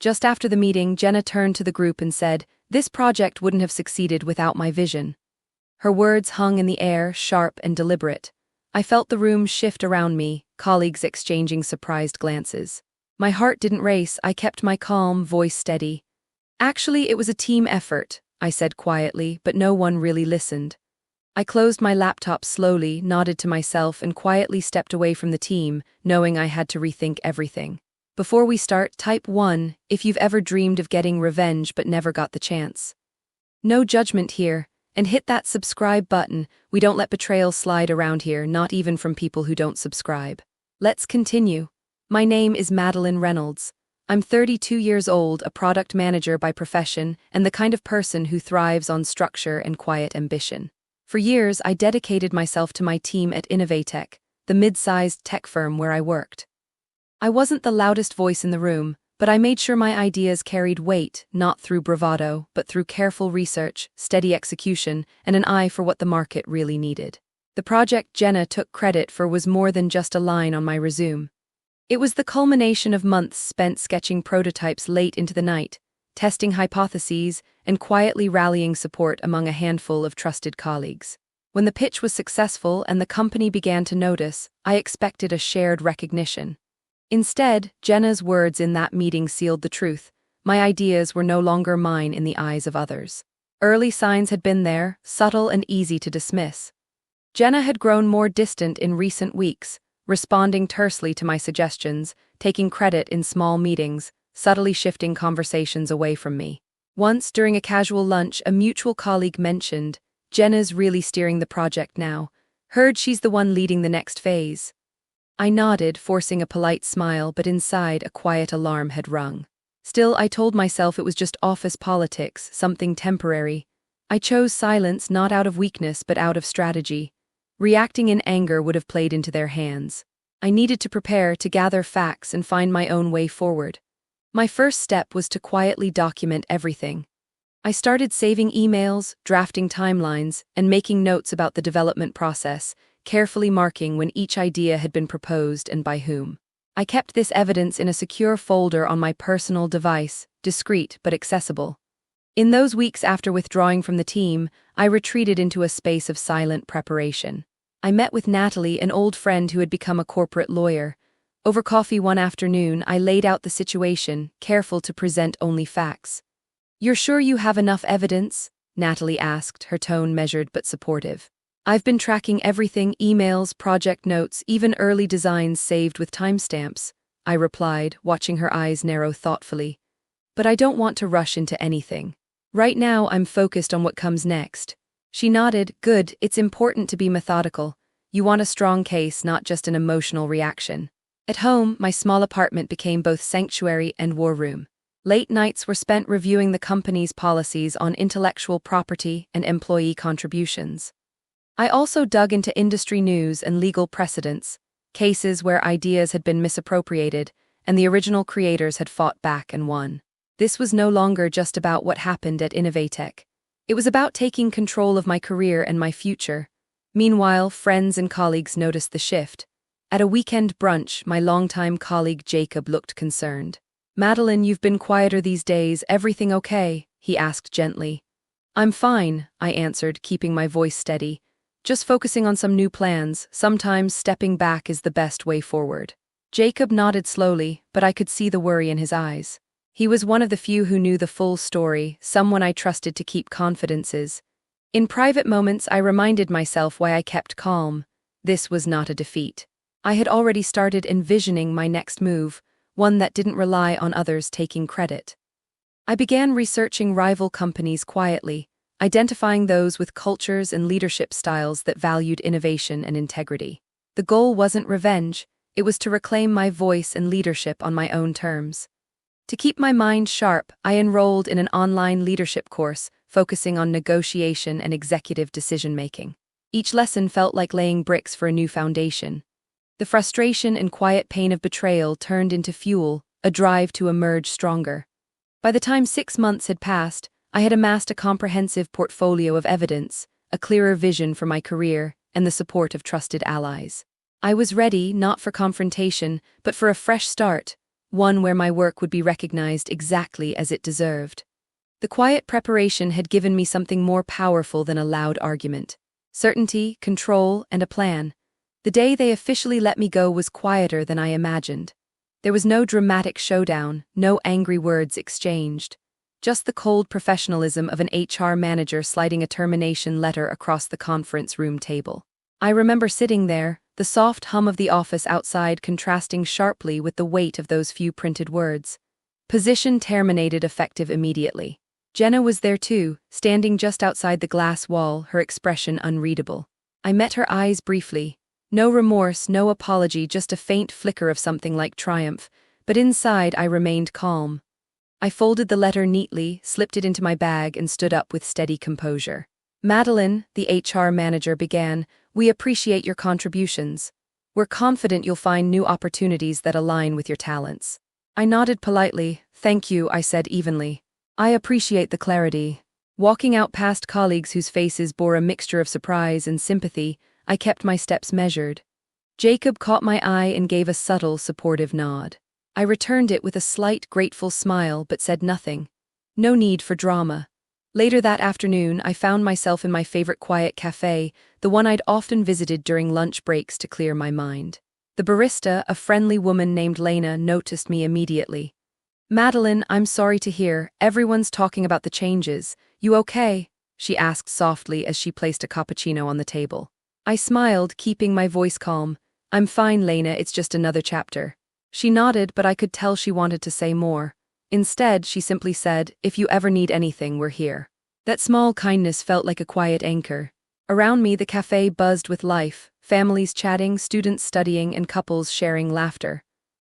Just after the meeting, Jenna turned to the group and said, "This project wouldn't have succeeded without my vision." Her words hung in the air, sharp and deliberate. I felt the room shift around me, colleagues exchanging surprised glances. My heart didn't race, I kept my calm, voice steady. "Actually, it was a team effort," I said quietly, but no one really listened. I closed my laptop slowly, nodded to myself, and quietly stepped away from the team, knowing I had to rethink everything. Before we start, type 1 if you've ever dreamed of getting revenge but never got the chance. No judgment here, and hit that subscribe button. We don't let betrayal slide around here, not even from people who don't subscribe. Let's continue. My name is Madeline Reynolds. I'm 32 years old, a product manager by profession, and the kind of person who thrives on structure and quiet ambition. For years, I dedicated myself to my team at Innovatech, the mid-sized tech firm where I worked. I wasn't the loudest voice in the room, but I made sure my ideas carried weight, not through bravado, but through careful research, steady execution, and an eye for what the market really needed. The project Jenna took credit for was more than just a line on my resume. It was the culmination of months spent sketching prototypes late into the night, testing hypotheses, and quietly rallying support among a handful of trusted colleagues. When the pitch was successful and the company began to notice, I expected a shared recognition. Instead, Jenna's words in that meeting sealed the truth. My ideas were no longer mine in the eyes of others. Early signs had been there, subtle and easy to dismiss. Jenna had grown more distant in recent weeks, responding tersely to my suggestions, taking credit in small meetings, subtly shifting conversations away from me. Once, during a casual lunch, a mutual colleague mentioned, "Jenna's really steering the project now. Heard she's the one leading the next phase." I nodded, forcing a polite smile, but inside a quiet alarm had rung. Still, I told myself it was just office politics, something temporary. I chose silence not out of weakness but out of strategy. Reacting in anger would have played into their hands. I needed to prepare, to gather facts and find my own way forward. My first step was to quietly document everything. I started saving emails, drafting timelines, and making notes about the development process, carefully marking when each idea had been proposed and by whom. I kept this evidence in a secure folder on my personal device, discreet but accessible. In those weeks after withdrawing from the team, I retreated into a space of silent preparation. I met with Natalie, an old friend who had become a corporate lawyer. Over coffee one afternoon, I laid out the situation, careful to present only facts. "You're sure you have enough evidence?" Natalie asked, her tone measured but supportive. "I've been tracking everything, emails, project notes, even early designs saved with timestamps," I replied, watching her eyes narrow thoughtfully. "But I don't want to rush into anything. Right now, I'm focused on what comes next." She nodded. "Good, it's important to be methodical. You want a strong case, not just an emotional reaction." At home, my small apartment became both sanctuary and war room. Late nights were spent reviewing the company's policies on intellectual property and employee contributions. I also dug into industry news and legal precedents, cases where ideas had been misappropriated and the original creators had fought back and won. This was no longer just about what happened at Innovatech. It was about taking control of my career and my future. Meanwhile, friends and colleagues noticed the shift. At a weekend brunch, my longtime colleague Jacob looked concerned. "Madeline, you've been quieter these days. Everything okay?" he asked gently. "I'm fine," I answered, keeping my voice steady. "Just focusing on some new plans. Sometimes stepping back is the best way forward." Jacob nodded slowly, but I could see the worry in his eyes. He was one of the few who knew the full story, someone I trusted to keep confidences. In private moments, I reminded myself why I kept calm. This was not a defeat. I had already started envisioning my next move, one that didn't rely on others taking credit. I began researching rival companies quietly, identifying those with cultures and leadership styles that valued innovation and integrity. The goal wasn't revenge, it was to reclaim my voice and leadership on my own terms. To keep my mind sharp, I enrolled in an online leadership course focusing on negotiation and executive decision-making. Each lesson felt like laying bricks for a new foundation. The frustration and quiet pain of betrayal turned into fuel, a drive to emerge stronger. By the time 6 months had passed, I had amassed a comprehensive portfolio of evidence, a clearer vision for my career, and the support of trusted allies. I was ready, not for confrontation, but for a fresh start, one where my work would be recognized exactly as it deserved. The quiet preparation had given me something more powerful than a loud argument: certainty, control, and a plan. The day they officially let me go was quieter than I imagined. There was no dramatic showdown, no angry words exchanged. Just the cold professionalism of an HR manager sliding a termination letter across the conference room table. I remember sitting there, the soft hum of the office outside contrasting sharply with the weight of those few printed words. Position terminated effective immediately. Jenna was there too, standing just outside the glass wall, her expression unreadable. I met her eyes briefly. No remorse, no apology, just a faint flicker of something like triumph, but inside I remained calm. I folded the letter neatly, slipped it into my bag, and stood up with steady composure. "Madeline," the HR manager began, "we appreciate your contributions. We're confident you'll find new opportunities that align with your talents." I nodded politely. "Thank you," I said evenly. "I appreciate the clarity." Walking out past colleagues whose faces bore a mixture of surprise and sympathy, I kept my steps measured. Jacob caught my eye and gave a subtle, supportive nod. I returned it with a slight, grateful smile but said nothing. No need for drama. Later that afternoon, I found myself in my favorite quiet cafe, the one I'd often visited during lunch breaks to clear my mind. The barista, a friendly woman named Lena, noticed me immediately. "Madeline, I'm sorry to hear. Everyone's talking about the changes. You okay?" she asked softly as she placed a cappuccino on the table. I smiled, keeping my voice calm. "I'm fine, Lena, it's just another chapter." She nodded, but I could tell she wanted to say more. Instead, she simply said, "If you ever need anything, we're here." That small kindness felt like a quiet anchor. Around me, the cafe buzzed with life, families chatting, students studying, and couples sharing laughter.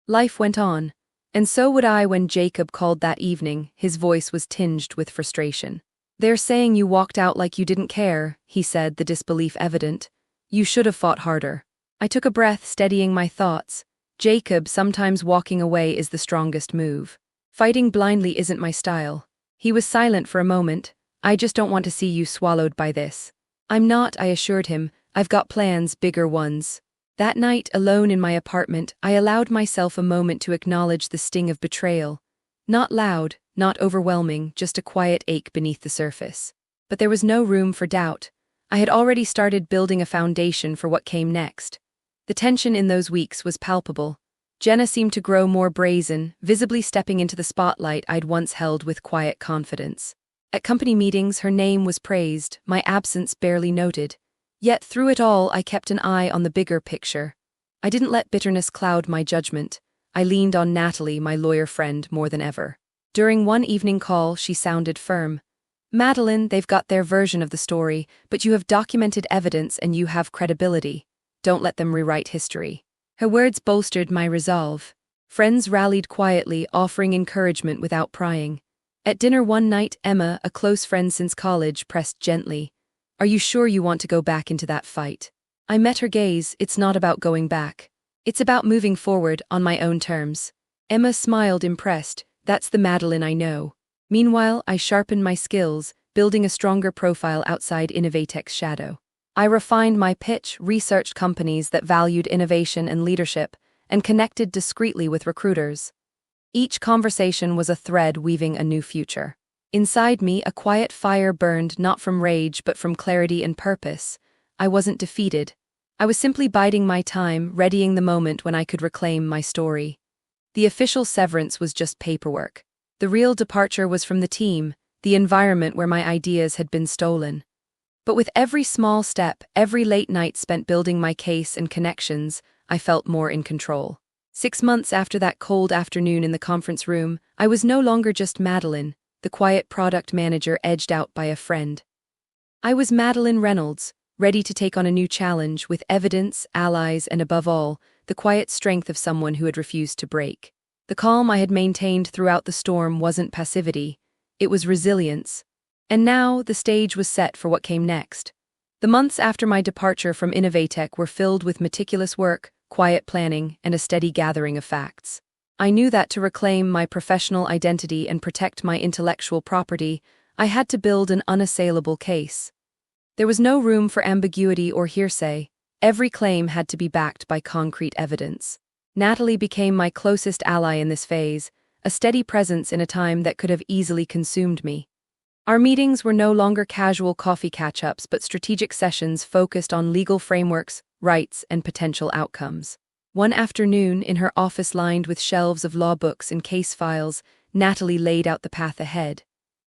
Life went on. And so would I when Jacob called that evening. His voice was tinged with frustration. "They're saying you walked out like you didn't care," he said, the disbelief evident. "You should have fought harder." I took a breath, steadying my thoughts. Jacob, sometimes walking away is the strongest move. Fighting blindly isn't my style. He was silent for a moment. "I just don't want to see you swallowed by this." "I'm not," I assured him. "I've got plans, bigger ones." That night, alone in my apartment, I allowed myself a moment to acknowledge the sting of betrayal. Not loud, not overwhelming, just a quiet ache beneath the surface. But there was no room for doubt. I had already started building a foundation for what came next. The tension in those weeks was palpable. Jenna seemed to grow more brazen, visibly stepping into the spotlight I'd once held with quiet confidence. At company meetings, her name was praised, my absence barely noted. Yet through it all, I kept an eye on the bigger picture. I didn't let bitterness cloud my judgment. I leaned on Natalie, my lawyer friend, more than ever. During one evening call, she sounded firm. "Madeline, they've got their version of the story, but you have documented evidence and you have credibility. Don't let them rewrite history." Her words bolstered my resolve. Friends rallied quietly, offering encouragement without prying. At dinner one night, Emma, a close friend since college, pressed gently. "Are you sure you want to go back into that fight?" I met her gaze. "It's not about going back. It's about moving forward on my own terms." Emma smiled, impressed. "That's the Madeline I know." Meanwhile, I sharpened my skills, building a stronger profile outside Innovatech's shadow. I refined my pitch, researched companies that valued innovation and leadership, and connected discreetly with recruiters. Each conversation was a thread weaving a new future. Inside me, a quiet fire burned, not from rage but from clarity and purpose. I wasn't defeated. I was simply biding my time, readying the moment when I could reclaim my story. The official severance was just paperwork. The real departure was from the team, the environment where my ideas had been stolen. But with every small step, every late night spent building my case and connections, I felt more in control. 6 months after that cold afternoon in the conference room, I was no longer just Madeline, the quiet product manager edged out by a friend. I was Madeline Reynolds, ready to take on a new challenge with evidence, allies, and above all, the quiet strength of someone who had refused to break. The calm I had maintained throughout the storm wasn't passivity, it was resilience. And now, the stage was set for what came next. The months after my departure from Innovatech were filled with meticulous work, quiet planning, and a steady gathering of facts. I knew that to reclaim my professional identity and protect my intellectual property, I had to build an unassailable case. There was no room for ambiguity or hearsay. Every claim had to be backed by concrete evidence. Natalie became my closest ally in this phase, a steady presence in a time that could have easily consumed me. Our meetings were no longer casual coffee catch-ups but strategic sessions focused on legal frameworks, rights, and potential outcomes. One afternoon, in her office lined with shelves of law books and case files, Natalie laid out the path ahead.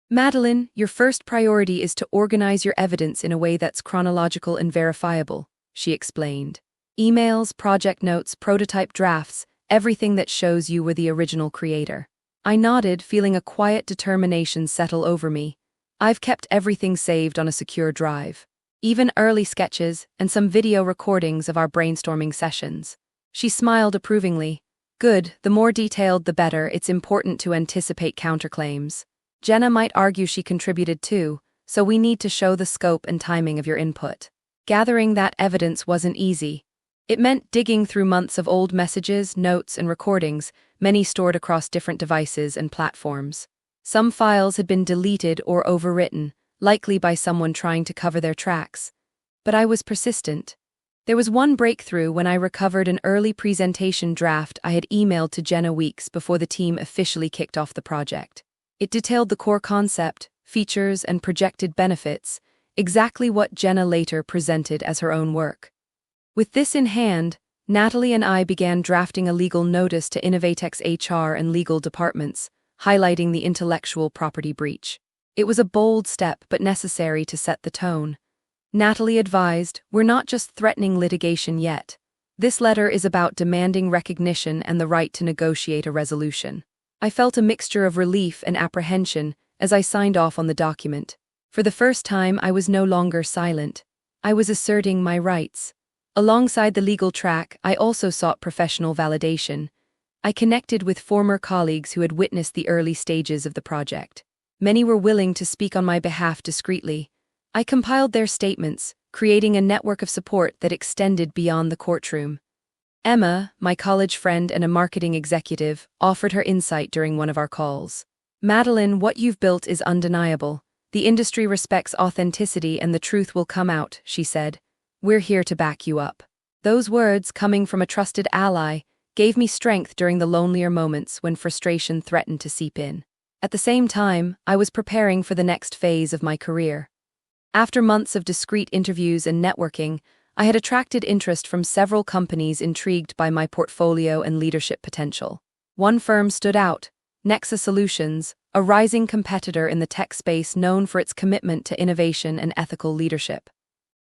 Madeline, your first priority is to organize your evidence in a way that's chronological and verifiable, she explained. Emails, project notes, prototype drafts, everything that shows you were the original creator. I nodded, feeling a quiet determination settle over me. I've kept everything saved on a secure drive. Even early sketches and some video recordings of our brainstorming sessions. She smiled approvingly. Good, the more detailed the better, it's important to anticipate counterclaims. Jenna might argue she contributed too, so we need to show the scope and timing of your input. Gathering that evidence wasn't easy. It meant digging through months of old messages, notes, and recordings, many stored across different devices and platforms. Some files had been deleted or overwritten, likely by someone trying to cover their tracks. But I was persistent. There was one breakthrough when I recovered an early presentation draft I had emailed to Jenna weeks before the team officially kicked off the project. It detailed the core concept, features, and projected benefits, exactly what Jenna later presented as her own work. With this in hand, Natalie and I began drafting a legal notice to Innovatex HR and legal departments, highlighting the intellectual property breach. It was a bold step but necessary to set the tone. Natalie advised, "We're not just threatening litigation yet. This letter is about demanding recognition and the right to negotiate a resolution." I felt a mixture of relief and apprehension as I signed off on the document. For the first time, I was no longer silent. I was asserting my rights. Alongside the legal track, I also sought professional validation. I connected with former colleagues who had witnessed the early stages of the project. Many were willing to speak on my behalf discreetly. I compiled their statements, creating a network of support that extended beyond the courtroom. Emma, my college friend and a marketing executive, offered her insight during one of our calls. "Madeline, what you've built is undeniable. The industry respects authenticity and the truth will come out," she said. "We're here to back you up." Those words, coming from a trusted ally, gave me strength during the lonelier moments when frustration threatened to seep in. At the same time, I was preparing for the next phase of my career. After months of discreet interviews and networking, I had attracted interest from several companies intrigued by my portfolio and leadership potential. One firm stood out, Nexa Solutions, a rising competitor in the tech space known for its commitment to innovation and ethical leadership.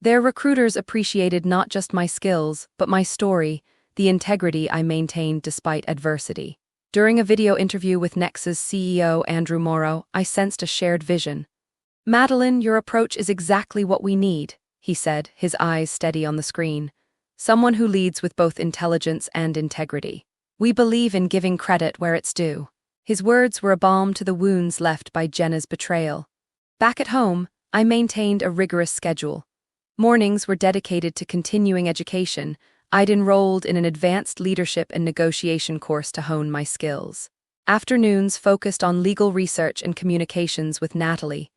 Their recruiters appreciated not just my skills, but my story, the integrity I maintained despite adversity. During a video interview with Nexa's CEO, Andrew Morrow, I sensed a shared vision. "Madeline, your approach is exactly what we need," he said, his eyes steady on the screen. "Someone who leads with both intelligence and integrity. We believe in giving credit where it's due." His words were a balm to the wounds left by Jenna's betrayal. Back at home, I maintained a rigorous schedule. Mornings were dedicated to continuing education. I'd enrolled in an advanced leadership and negotiation course to hone my skills. Afternoons focused on legal research and communications with Natalie.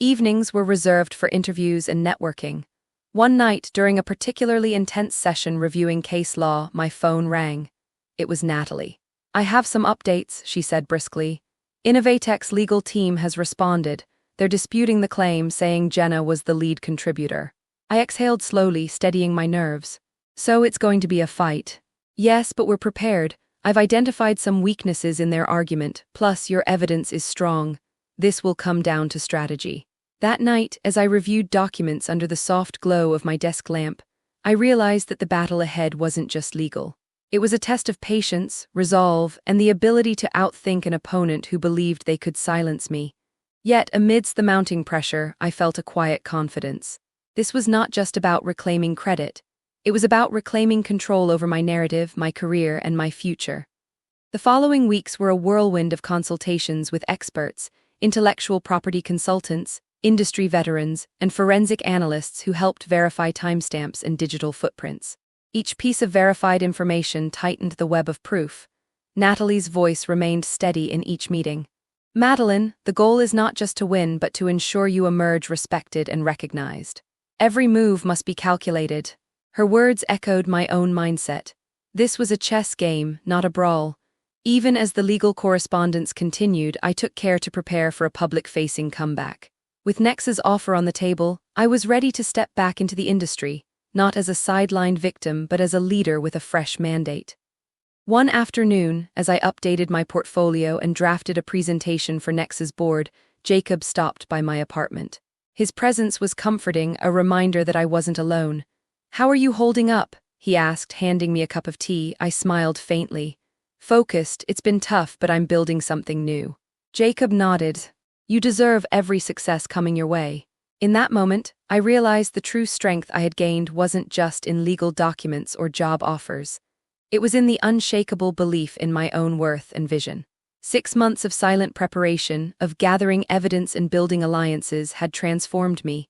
Evenings were reserved for interviews and networking. One night, during a particularly intense session reviewing case law, my phone rang. It was Natalie. "I have some updates," she said briskly. "Innovatex's legal team has responded. They're disputing the claim, saying Jenna was the lead contributor." I exhaled slowly, steadying my nerves. "So it's going to be a fight." "Yes, but we're prepared. I've identified some weaknesses in their argument, plus your evidence is strong. This will come down to strategy." That night, as I reviewed documents under the soft glow of my desk lamp, I realized that the battle ahead wasn't just legal. It was a test of patience, resolve, and the ability to outthink an opponent who believed they could silence me. Yet, amidst the mounting pressure, I felt a quiet confidence. This was not just about reclaiming credit. It was about reclaiming control over my narrative, my career, and my future. The following weeks were a whirlwind of consultations with experts, intellectual property consultants, industry veterans, and forensic analysts who helped verify timestamps and digital footprints. Each piece of verified information tightened the web of proof. Natalie's voice remained steady in each meeting. "Madeline, the goal is not just to win, but to ensure you emerge respected and recognized. Every move must be calculated." Her words echoed my own mindset. This was a chess game, not a brawl. Even as the legal correspondence continued, I took care to prepare for a public-facing comeback. With Nex's offer on the table, I was ready to step back into the industry, not as a sidelined victim but as a leader with a fresh mandate. One afternoon, as I updated my portfolio and drafted a presentation for Nex's board, Jacob stopped by my apartment. His presence was comforting, a reminder that I wasn't alone. "How are you holding up?" he asked, handing me a cup of tea. I smiled faintly. "Focused, it's been tough, but I'm building something new." Jacob nodded. "You deserve every success coming your way." In that moment, I realized the true strength I had gained wasn't just in legal documents or job offers. It was in the unshakable belief in my own worth and vision. 6 months of silent preparation, of gathering evidence and building alliances, had transformed me.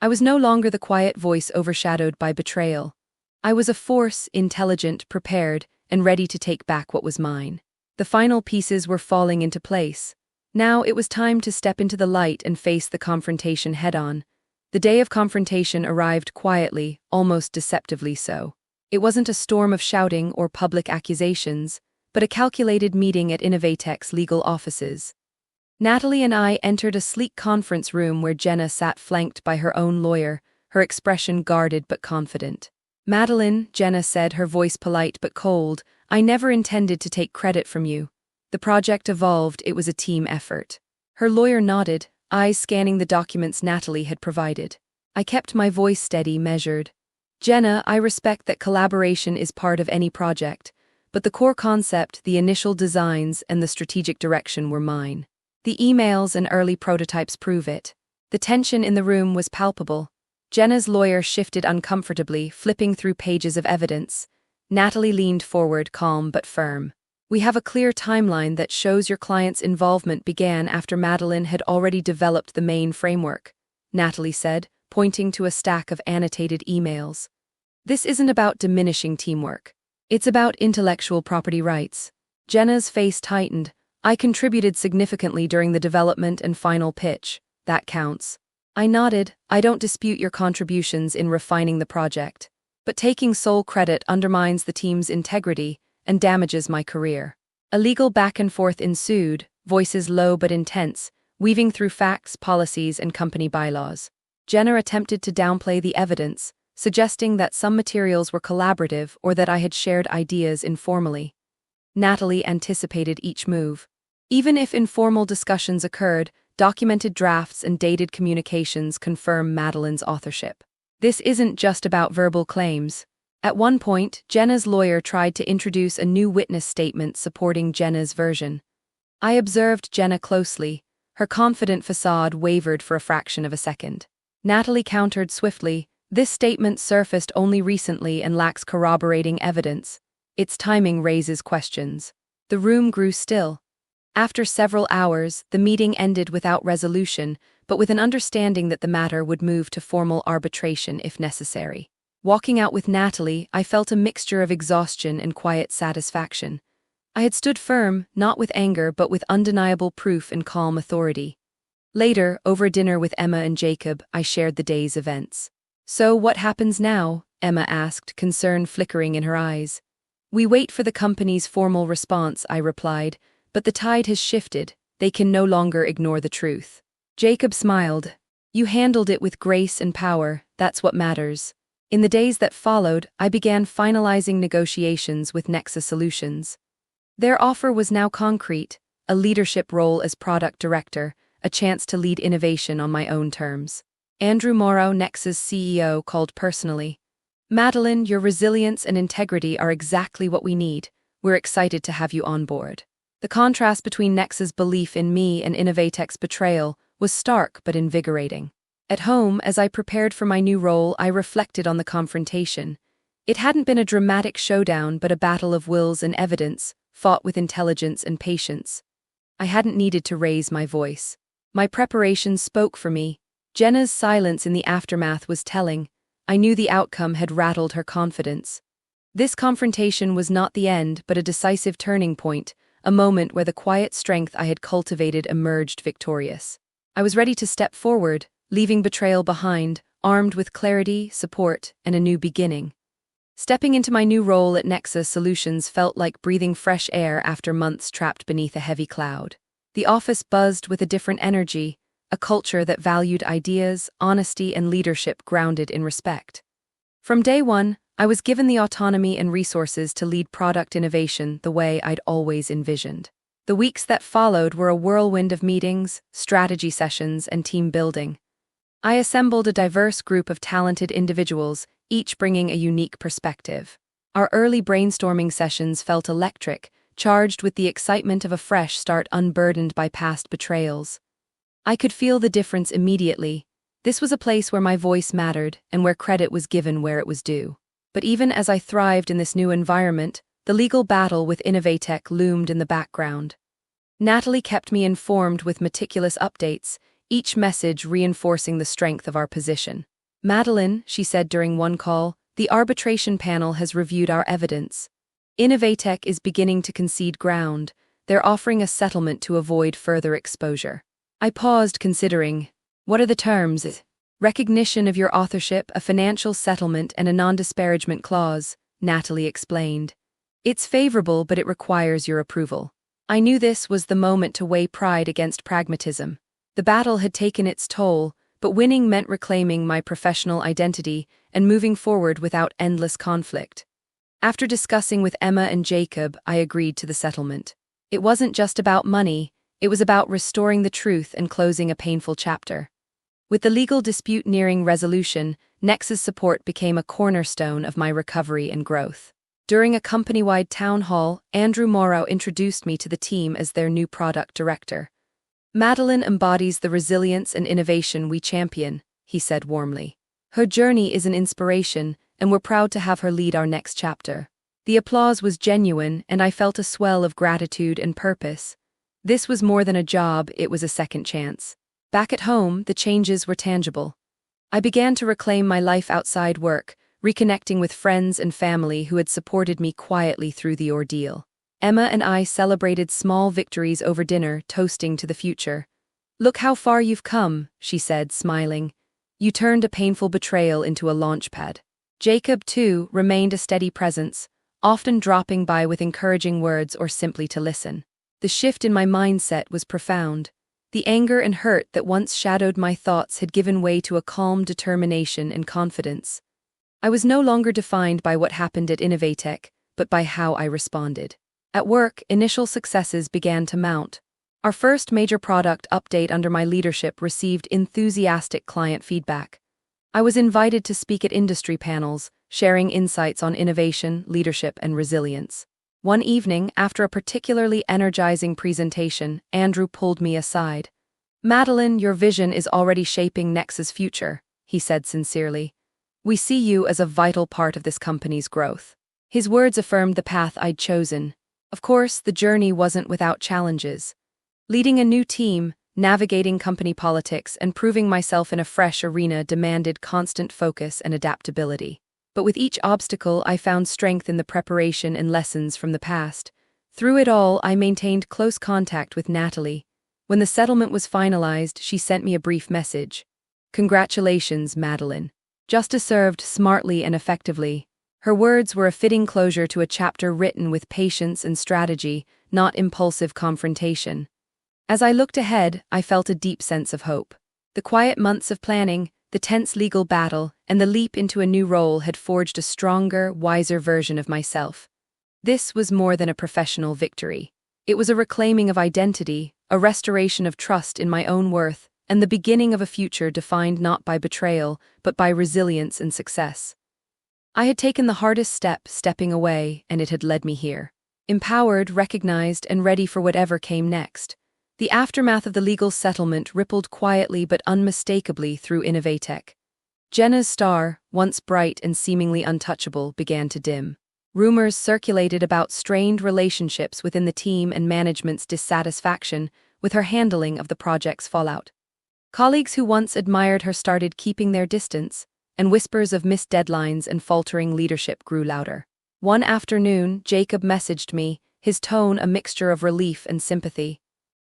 I was no longer the quiet voice overshadowed by betrayal. I was a force, intelligent, prepared, and ready to take back what was mine. The final pieces were falling into place. Now it was time to step into the light and face the confrontation head-on. The day of confrontation arrived quietly, almost deceptively so. It wasn't a storm of shouting or public accusations, but a calculated meeting at Innovatech's legal offices. Natalie and I entered a sleek conference room where Jenna sat flanked by her own lawyer, her expression guarded but confident. "Madeline," Jenna said, her voice polite but cold, "I never intended to take credit from you. The project evolved, it was a team effort." Her lawyer nodded, eyes scanning the documents Natalie had provided. I kept my voice steady, measured. "Jenna, I respect that collaboration is part of any project, but the core concept, the initial designs, and the strategic direction were mine. The emails and early prototypes prove it." The tension in the room was palpable. Jenna's lawyer shifted uncomfortably, flipping through pages of evidence. Natalie leaned forward, calm but firm. "We have a clear timeline that shows your client's involvement began after Madeline had already developed the main framework," Natalie said, pointing to a stack of annotated emails. "This isn't about diminishing teamwork. It's about intellectual property rights." Jenna's face tightened. "I contributed significantly during the development and final pitch. That counts." I nodded. "I don't dispute your contributions in refining the project. But taking sole credit undermines the team's integrity and damages my career." A legal back and forth ensued, voices low but intense, weaving through facts, policies, and company bylaws. Jenna attempted to downplay the evidence, suggesting that some materials were collaborative or that I had shared ideas informally. Natalie anticipated each move. Even if informal discussions occurred, documented drafts and dated communications confirm Madeline's authorship. This isn't just about verbal claims. At one point, Jenna's lawyer tried to introduce a new witness statement supporting Jenna's version. I observed Jenna closely. Her confident facade wavered for a fraction of a second. Natalie countered swiftly, "This statement surfaced only recently and lacks corroborating evidence. Its timing raises questions." The room grew still. After several hours, the meeting ended without resolution, but with an understanding that the matter would move to formal arbitration if necessary. Walking out with Natalie, I felt a mixture of exhaustion and quiet satisfaction. I had stood firm, not with anger but with undeniable proof and calm authority. Later, over dinner with Emma and Jacob, I shared the day's events. "So what happens now?" Emma asked, concern flickering in her eyes. "We wait for the company's formal response," I replied, "but the tide has shifted. They can no longer ignore the truth." Jacob smiled. "You handled it with grace and power, that's what matters." In the days that followed, I began finalizing negotiations with Nexa Solutions. Their offer was now concrete, a leadership role as product director, a chance to lead innovation on my own terms. Andrew Morrow, Nexa's CEO, called personally. "Madeline, your resilience and integrity are exactly what we need. We're excited to have you on board." The contrast between Nexa's belief in me and Innovatech's betrayal was stark but invigorating. At home, as I prepared for my new role, I reflected on the confrontation. It hadn't been a dramatic showdown but a battle of wills and evidence, fought with intelligence and patience. I hadn't needed to raise my voice. My preparation spoke for me. Jenna's silence in the aftermath was telling. I knew the outcome had rattled her confidence. This confrontation was not the end but a decisive turning point, a moment where the quiet strength I had cultivated emerged victorious. I was ready to step forward, leaving betrayal behind, armed with clarity, support, and a new beginning. Stepping into my new role at Nexus Solutions felt like breathing fresh air after months trapped beneath a heavy cloud. The office buzzed with a different energy, a culture that valued ideas, honesty, and leadership grounded in respect. From day one, I was given the autonomy and resources to lead product innovation the way I'd always envisioned. The weeks that followed were a whirlwind of meetings, strategy sessions, and team building. I assembled a diverse group of talented individuals, each bringing a unique perspective. Our early brainstorming sessions felt electric, charged with the excitement of a fresh start unburdened by past betrayals. I could feel the difference immediately. This was a place where my voice mattered and where credit was given where it was due. But even as I thrived in this new environment, the legal battle with Innovatech loomed in the background. Natalie kept me informed with meticulous updates, each message reinforcing the strength of our position. "Madeline," she said during one call, "the arbitration panel has reviewed our evidence. Innovatech is beginning to concede ground. They're offering a settlement to avoid further exposure." I paused, considering, what are the terms? "Recognition of your authorship, a financial settlement, and a non-disparagement clause," Natalie explained. "It's favorable, but it requires your approval." I knew this was the moment to weigh pride against pragmatism. The battle had taken its toll, but winning meant reclaiming my professional identity and moving forward without endless conflict. After discussing with Emma and Jacob, I agreed to the settlement. It wasn't just about money, it was about restoring the truth and closing a painful chapter. With the legal dispute nearing resolution, Nex's support became a cornerstone of my recovery and growth. During a company-wide town hall, Andrew Morrow introduced me to the team as their new product director. "Madeline embodies the resilience and innovation we champion," he said warmly. "Her journey is an inspiration, and we're proud to have her lead our next chapter." The applause was genuine, and I felt a swell of gratitude and purpose. This was more than a job, it was a second chance. Back at home, the changes were tangible. I began to reclaim my life outside work, reconnecting with friends and family who had supported me quietly through the ordeal. Emma and I celebrated small victories over dinner, toasting to the future. "Look how far you've come," she said, smiling. "You turned a painful betrayal into a launchpad." Jacob, too, remained a steady presence, often dropping by with encouraging words or simply to listen. The shift in my mindset was profound. The anger and hurt that once shadowed my thoughts had given way to a calm determination and confidence. I was no longer defined by what happened at Innovatech, but by how I responded. At work, initial successes began to mount. Our first major product update under my leadership received enthusiastic client feedback. I was invited to speak at industry panels, sharing insights on innovation, leadership, and resilience. One evening, after a particularly energizing presentation, Andrew pulled me aside. "Madeline, your vision is already shaping Nex's future," he said sincerely. "We see you as a vital part of this company's growth." His words affirmed the path I'd chosen. Of course, the journey wasn't without challenges. Leading a new team, navigating company politics, and proving myself in a fresh arena demanded constant focus and adaptability. But with each obstacle, I found strength in the preparation and lessons from the past. Through it all, I maintained close contact with Natalie. When the settlement was finalized, she sent me a brief message. "Congratulations, Madeline. Justice served smartly and effectively." Her words were a fitting closure to a chapter written with patience and strategy, not impulsive confrontation. As I looked ahead, I felt a deep sense of hope. The quiet months of planning, the tense legal battle, and the leap into a new role had forged a stronger, wiser version of myself. This was more than a professional victory. It was a reclaiming of identity, a restoration of trust in my own worth, and the beginning of a future defined not by betrayal, but by resilience and success. I had taken the hardest step, stepping away, and it had led me here. Empowered, recognized, and ready for whatever came next. The aftermath of the legal settlement rippled quietly but unmistakably through Innovatech. Jenna's star, once bright and seemingly untouchable, began to dim. Rumors circulated about strained relationships within the team and management's dissatisfaction with her handling of the project's fallout. Colleagues who once admired her started keeping their distance, and whispers of missed deadlines and faltering leadership grew louder. One afternoon, Jacob messaged me, his tone a mixture of relief and sympathy.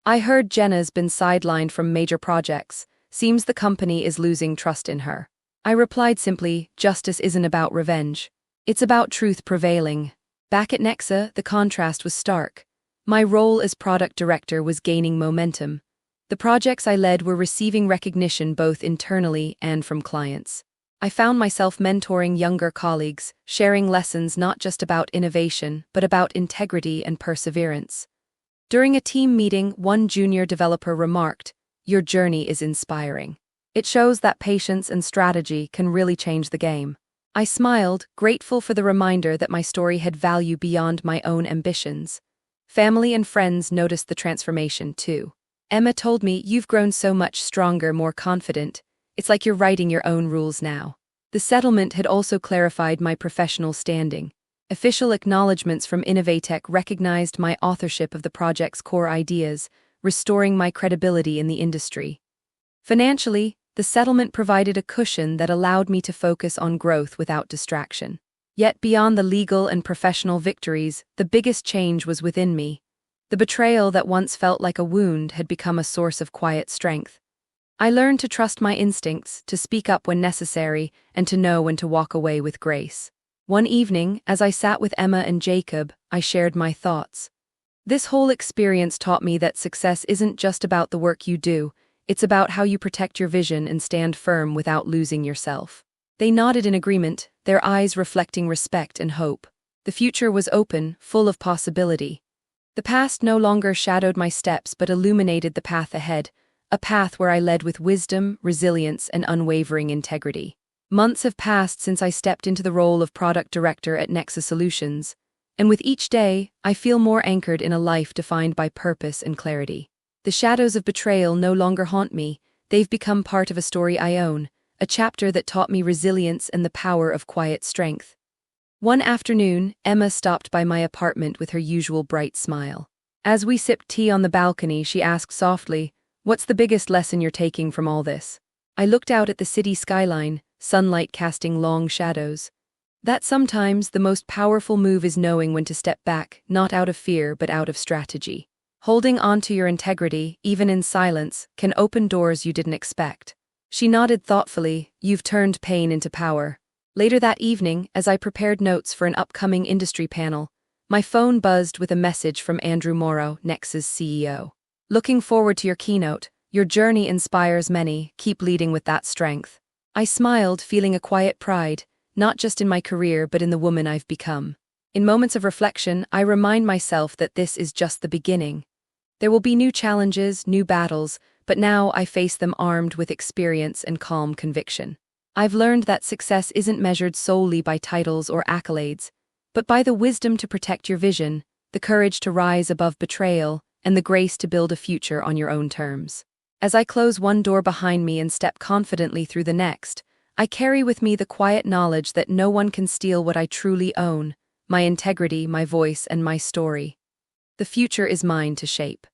"I heard Jenna's been sidelined from major projects. Seems the company is losing trust in her." I replied simply, "Justice isn't about revenge. It's about truth prevailing. Back at Nexa, the contrast was stark. My role as product director was gaining momentum. The projects I led were receiving recognition both internally and from clients. I found myself mentoring younger colleagues, sharing lessons not just about innovation, but about integrity and perseverance. During a team meeting, one junior developer remarked, "Your journey is inspiring. It shows that patience and strategy can really change the game." I smiled, grateful for the reminder that my story had value beyond my own ambitions. Family and friends noticed the transformation too. Emma told me, "You've grown so much stronger, more confident. It's like you're writing your own rules now." The settlement had also clarified my professional standing. Official acknowledgments from Innovatech recognized my authorship of the project's core ideas, restoring my credibility in the industry. Financially, the settlement provided a cushion that allowed me to focus on growth without distraction. Yet beyond the legal and professional victories, the biggest change was within me. The betrayal that once felt like a wound had become a source of quiet strength. I learned to trust my instincts, to speak up when necessary, and to know when to walk away with grace. One evening, as I sat with Emma and Jacob, I shared my thoughts. This whole experience taught me that success isn't just about the work you do, it's about how you protect your vision and stand firm without losing yourself. They nodded in agreement, their eyes reflecting respect and hope. The future was open, full of possibility. The past no longer shadowed my steps but illuminated the path ahead, a path where I led with wisdom, resilience, and unwavering integrity. Months have passed since I stepped into the role of product director at Nexa Solutions, and with each day, I feel more anchored in a life defined by purpose and clarity. The shadows of betrayal no longer haunt me, they've become part of a story I own, a chapter that taught me resilience and the power of quiet strength. One afternoon, Emma stopped by my apartment with her usual bright smile. As we sipped tea on the balcony, she asked softly, "What's the biggest lesson you're taking from all this?" I looked out at the city skyline, sunlight casting long shadows. That sometimes the most powerful move is knowing when to step back, not out of fear but out of strategy. Holding on to your integrity, even in silence, can open doors you didn't expect. She nodded thoughtfully, "You've turned pain into power." Later that evening, as I prepared notes for an upcoming industry panel, my phone buzzed with a message from Andrew Morrow, Nexa's CEO. "Looking forward to your keynote. Your journey inspires many. Keep leading with that strength." I smiled, feeling a quiet pride, not just in my career but in the woman I've become. In moments of reflection, I remind myself that this is just the beginning. There will be new challenges, new battles, but now I face them armed with experience and calm conviction. I've learned that success isn't measured solely by titles or accolades, but by the wisdom to protect your vision, the courage to rise above betrayal, and the grace to build a future on your own terms. As I close one door behind me and step confidently through the next, I carry with me the quiet knowledge that no one can steal what I truly own, my integrity, my voice, and my story. The future is mine to shape.